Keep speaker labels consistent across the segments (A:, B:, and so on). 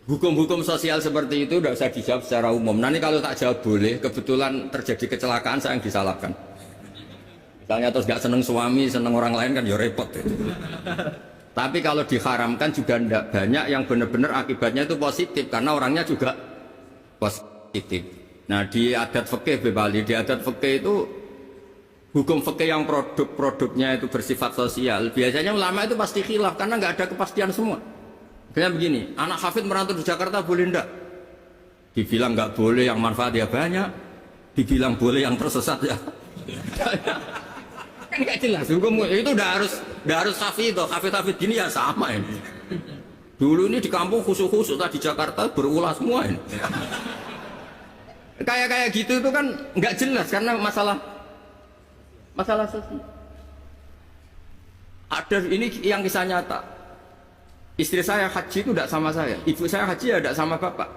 A: Hukum-hukum sosial seperti itu tidak usah dijawab secara umum. Nanti kalau tak jawab boleh, kebetulan terjadi kecelakaan saya yang disalahkan. Misalnya terus nggak seneng suami, seneng orang lain kan ya repot. Ya. Tapi kalau diharamkan juga tidak banyak yang benar-benar akibatnya itu positif karena orangnya juga positif. Nah di adat fikih Bali, di adat fikih itu hukum fikih yang produk-produknya itu bersifat sosial. Biasanya ulama itu pasti khilaf karena nggak ada kepastian semua. Kayak begini, anak hafid merantau di Jakarta boleh ndak? Dibilang nggak boleh yang manfaat ya banyak, dibilang boleh yang tersesat ya. Kan nggak jelas hukum itu udah harus hafid toh, hafid gini ya sama ini. Dulu ini di kampung khusus di Jakarta berulah semua ini. Kayak gitu itu kan nggak jelas karena masalah sosial. Ada ini yang kisah nyata. Istri saya haji itu tidak sama saya, ibu saya haji ya tidak sama bapak.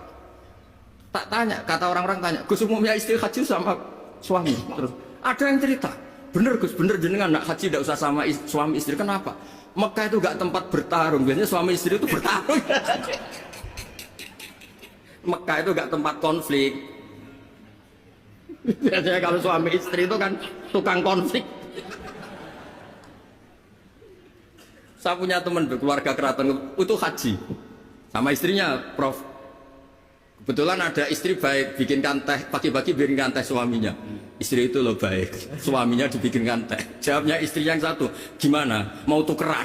A: Tak tanya, kata orang-orang tanya, Gus umumnya istri haji sama suami. Terus ada yang cerita, bener Gus, bener jenengan nak haji tidak usah sama suami istri. Kenapa? Mekah itu gak tempat bertarung, biasanya suami istri itu bertarung. Mekah itu gak tempat konflik. Biasanya kalau suami istri itu kan tukang konflik. Saya punya teman keluarga keraton itu haji sama istrinya, Prof. Kebetulan ada istri baik, bikinkan teh pagi-pagi, bikinkan teh suaminya. Istri itu loh baik, suaminya dibikinkan teh. Jawabnya istri yang satu, gimana? Mau tukeran?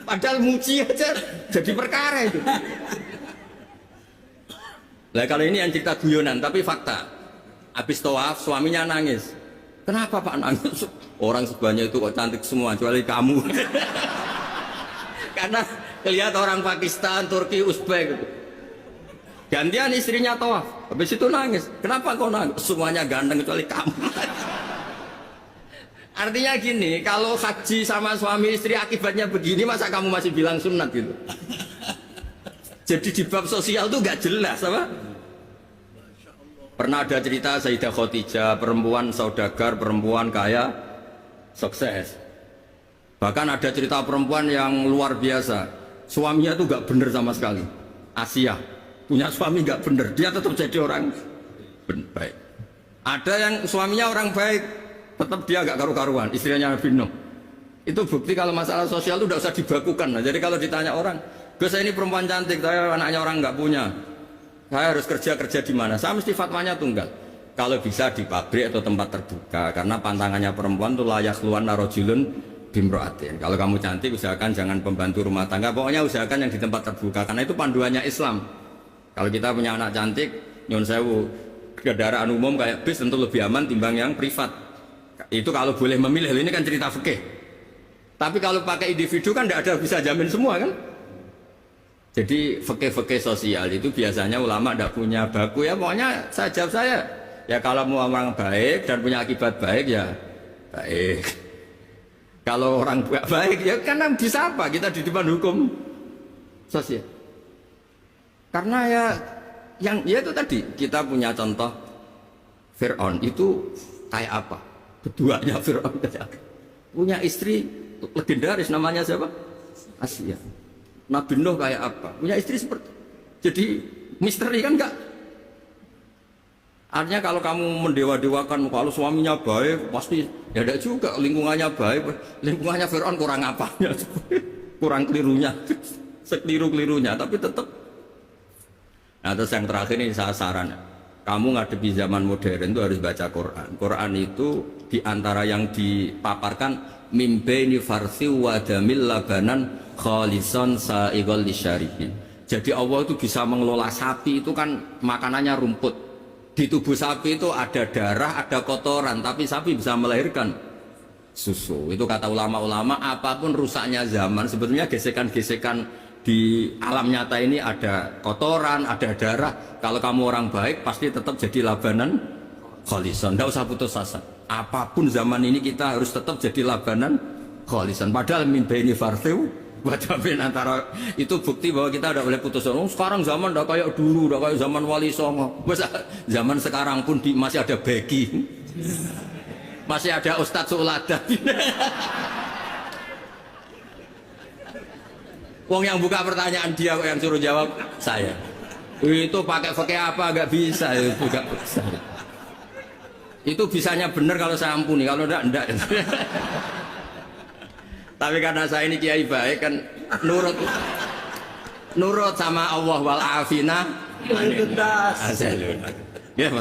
A: Padahal muji aja jadi perkara itu. Nah kalau ini yang cerita guyonan, tapi fakta. Habis tawaf suaminya nangis. Kenapa Pak nangis? Orang sebanyak itu kok cantik semua, kecuali kamu. Karena lihat orang Pakistan, Turki, Uzbek gitu. Gantian istrinya tawaf, habis itu nangis. Kenapa kau nangis? Semuanya ganteng kecuali kamu. Artinya gini, kalau haji sama suami istri akibatnya begini, masa kamu masih bilang sunat gitu? Jadi di bab sosial tuh gak jelas apa? Pernah ada cerita Sayyidah Khadijah, perempuan saudagar, perempuan kaya, sukses. Bahkan ada cerita perempuan yang luar biasa, suaminya tuh gak bener sama sekali. Asia, punya suami gak bener, dia tetap jadi orang baik. Ada yang suaminya orang baik, tetap dia gak karu-karuan, istrinya Nabi Nuh. Itu bukti kalau masalah sosial itu udah usah dibakukan. Nah, jadi kalau ditanya orang, Gus saya ini perempuan cantik, saya anaknya orang gak punya, saya harus kerja di mana? Saya mesti fatwanya tunggal. Kalau bisa di pabrik atau tempat terbuka, karena pantangannya perempuan itu layak keluar narojulun bimroatin. Kalau kamu cantik, usahakan jangan pembantu rumah tangga. Pokoknya usahakan yang di tempat terbuka, karena itu panduannya Islam. Kalau kita punya anak cantik, nyun sewu, kendaraan umum kayak bis tentu lebih aman timbang yang privat. Itu kalau boleh memilih. Ini kan cerita fikih. Tapi kalau pakai individu kan tidak ada bisa jamin semua kan. Jadi fikih-fikih sosial itu biasanya ulama tidak punya baku ya, pokoknya saya jawab saya ya kalau mau orang baik dan punya akibat baik ya baik. Kalau orang baik ya karena bisa apa kita di depan hukum sosial. Karena ya itu tadi kita punya contoh Fir'aun itu kayak apa? Keduanya Fir'aun punya istri legendaris namanya siapa? Asia. Nabi Nuh kayak apa? Punya istri seperti jadi misteri kan enggak? Artinya kalau kamu mendewa-dewakan kalau suaminya baik pasti ya enggak juga, lingkungannya baik, lingkungannya Fir'aun kurang apanya? Kurang kelirunya, sekeliru-kelirunya, tapi tetap. Nah terus yang terakhir ini saya saran, kamu ngadepi zaman modern itu harus baca Quran. Quran itu diantara yang dipaparkan mimbaini farsi wa damil labanan khalisan sa'iqal lisyarihin. Jadi Allah itu bisa mengelola sapi itu kan makanannya rumput. Di tubuh sapi itu ada darah, ada kotoran, tapi sapi bisa melahirkan susu. Itu kata ulama-ulama, apapun rusaknya zaman, sebetulnya gesekan-gesekan di alam nyata ini ada kotoran, ada darah. Kalau kamu orang baik pasti tetap jadi labanan khalisan. Tidak usah putus asa. Apapun zaman ini kita harus tetap jadi labanan khalisan. Padahal min baini farthu wajabin antara itu bukti bahwa kita tidak boleh putus asa. Sekarang zaman tidak kayak dulu, tidak kayak zaman Wali Songo. Zaman sekarang pun masih ada begi, masih ada Ustadz Sulada. Wong yang buka pertanyaan dia kok yang suruh jawab saya. Itu pakai apa nggak bisa itu nggak bisa. Itu bisanya benar kalau saya ampuni, kalau enggak. Tapi karena saya ini kiai baik kan nurut sama Allah wal afina. Ya,